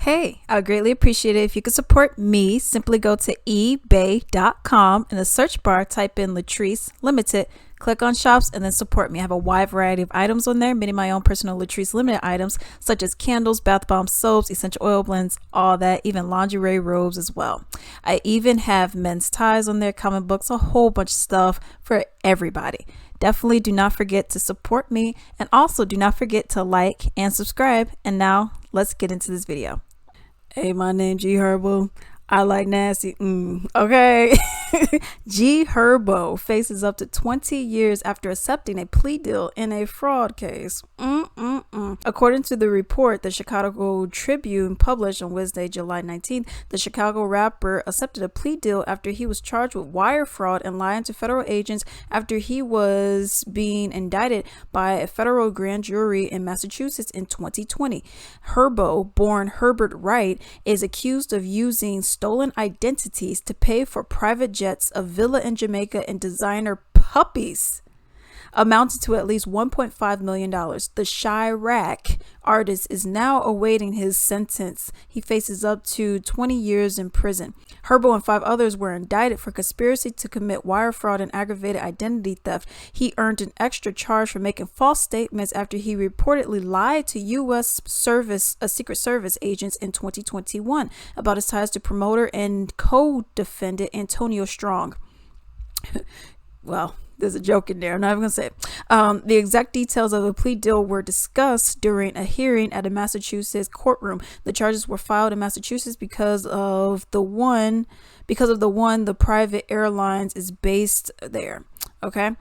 Hey, I would greatly appreciate it if you could support me. Simply go to ebay.com. In the search bar, type in Latrice Limited, click on shops, and then support me. I have a wide variety of items on there, many of my own personal Latrice Limited items, such as candles, bath bombs, soaps, essential oil blends, all that, even lingerie robes as well. I even have men's ties on there, comic books, a whole bunch of stuff for everybody. Definitely do not forget to support me, and also do not forget to like and subscribe. And now let's get into this video. Hey, my name G Herbo. I like nasty. Okay. G Herbo faces up to 20 years after accepting a plea deal in a fraud case. According to the report the Chicago Tribune published on Wednesday, July 19th, the Chicago rapper accepted a plea deal after he was charged with wire fraud and lying to federal agents after he was being indicted by a federal grand jury in Massachusetts in 2020. Herbo, born Herbert Wright, is accused of using stolen identities to pay for private jets, a villa in Jamaica, and designer puppies amounted to at least $1.5 million. The Chirac artist is now awaiting his sentence. He faces up to 20 years in prison. Herbo and 5 others were indicted for conspiracy to commit wire fraud and aggravated identity theft. He earned an extra charge for making false statements after he reportedly lied to U.S. Secret Service agents in 2021 about his ties to promoter and co-defendant Antonio Strong. Well, there's a joke in there. I'm not even going to say it. The exact details of the plea deal were discussed during a hearing at a Massachusetts courtroom. The charges were filed in Massachusetts because of the one the private airlines is based there. Okay.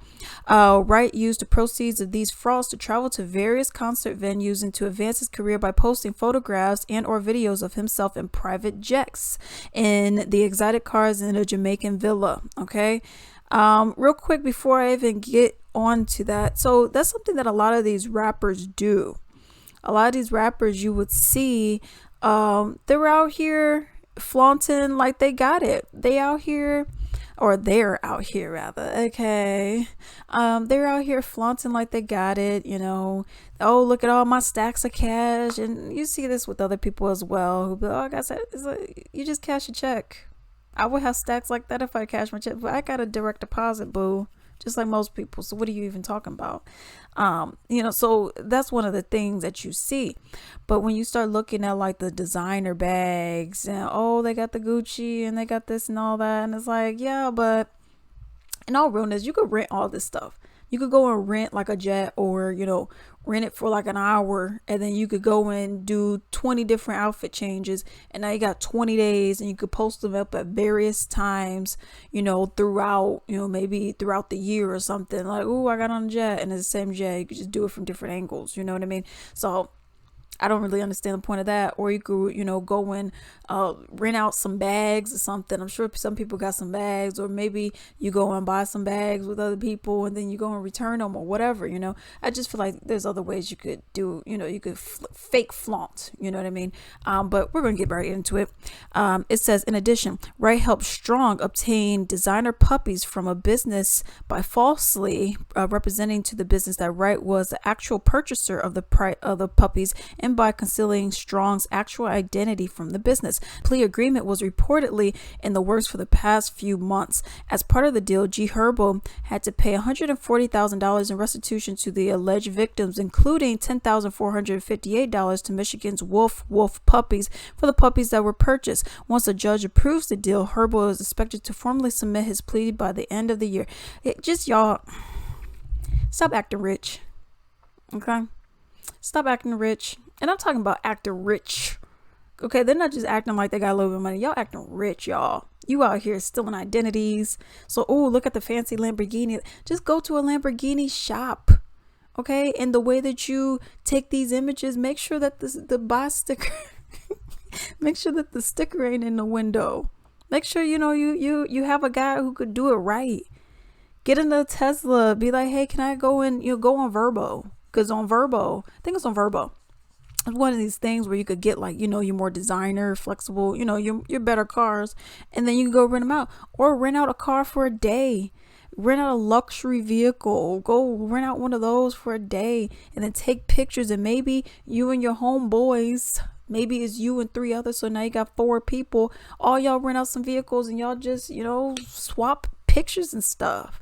Wright used the proceeds of these frauds to travel to various concert venues and to advance his career by posting photographs and or videos of himself in private jets, in the exotic cars, in a Jamaican villa. Okay. Real quick before I even get on to that. So that's something that a lot of these rappers do. A lot of these rappers you would see, they're out here flaunting like they got it. They're out here rather. Okay. They're out here flaunting like they got it, Oh, look at all my stacks of cash. And you see this with other people as well who be like, I said, it's like, you just cash a check. I would have stacks like that if I cash my check, but I got a direct deposit, boo, just like most people. So what are you even talking about? So that's one of the things that you see. But when you start looking at like the designer bags and, oh, they got the Gucci and they got this and all that. And it's like, yeah, but in all realness, you could rent all this stuff. You could go and rent like a jet or, rent it for like an hour, and then you could go and do 20 different outfit changes, and now you got 20 days, and you could post them up at various times, throughout, maybe throughout the year or something. Like, oh, I got on a jet, and it's the same jet. You could just do it from different angles. You know what I mean? So I don't really understand the point of that. Or you could, go and rent out some bags or something. I'm sure some people got some bags, or maybe you go and buy some bags with other people and then you go and return them or whatever, I just feel like there's other ways you could do, you could fake flaunt, you know what I mean? But we're going to get right into it. It says, in addition, Wright helped Strong obtain designer puppies from a business by falsely representing to the business that Wright was the actual purchaser of the puppies, and by concealing Strong's actual identity from the business. Plea agreement was reportedly in the works for the past few months. As part of the deal, G Herbo had to pay $140,000 in restitution to the alleged victims, including $10,458 to Michigan's Wolf Puppies for the puppies that were purchased. Once a judge approves the deal, Herbo is expected to formally submit his plea by the end of the year. Y'all, stop acting rich. Okay? Stop acting rich. And I'm talking about acting rich. Okay, they're not just acting like they got a little bit of money. Y'all acting rich, y'all. You out here stealing identities. So, oh, look at the fancy Lamborghini. Just go to a Lamborghini shop. Okay, and the way that you take these images, make sure that the buy sticker, make sure that the sticker ain't in the window. Make sure you have a guy who could do it right. Get into a Tesla. Be like, hey, can I go in? Go on Verbo. Because on Verbo, I think it's on Verbo. It's one of these things where you could get like, your more designer, flexible, your better cars. And then you can go rent them out. Or rent out a car for a day. Rent out a luxury vehicle. Go rent out one of those for a day. And then take pictures. And maybe you and your homeboys, maybe it's you and three others, so now you got four people. All y'all rent out some vehicles and y'all just, swap pictures and stuff.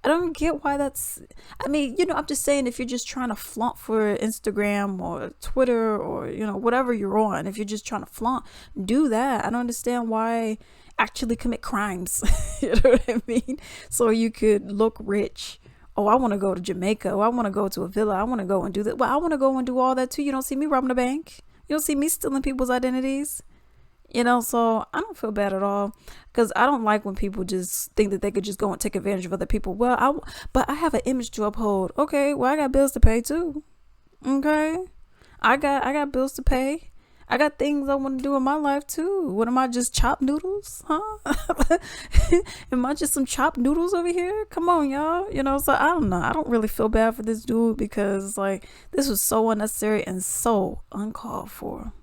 I don't get why that's. I mean, I'm just saying, if you're just trying to flaunt for Instagram or Twitter or, whatever you're on, if you're just trying to flaunt, do that. I don't understand why actually commit crimes. You know what I mean? So you could look rich. Oh, I want to go to Jamaica. Oh, I want to go to a villa. I want to go and do that. Well, I want to go and do all that too. You don't see me robbing a bank. You don't see me stealing people's identities. So I don't feel bad at all, because I don't like when people just think that they could just go and take advantage of other people. But I have an image to uphold. Okay, well, I got bills to pay too. Okay, I got bills to pay. I got things I want to do in my life too. What am I, just chopped noodles? Huh? Am I just some chopped noodles over here? Come on, y'all. So I don't know. I don't really feel bad for this dude, because this was so unnecessary and so uncalled for.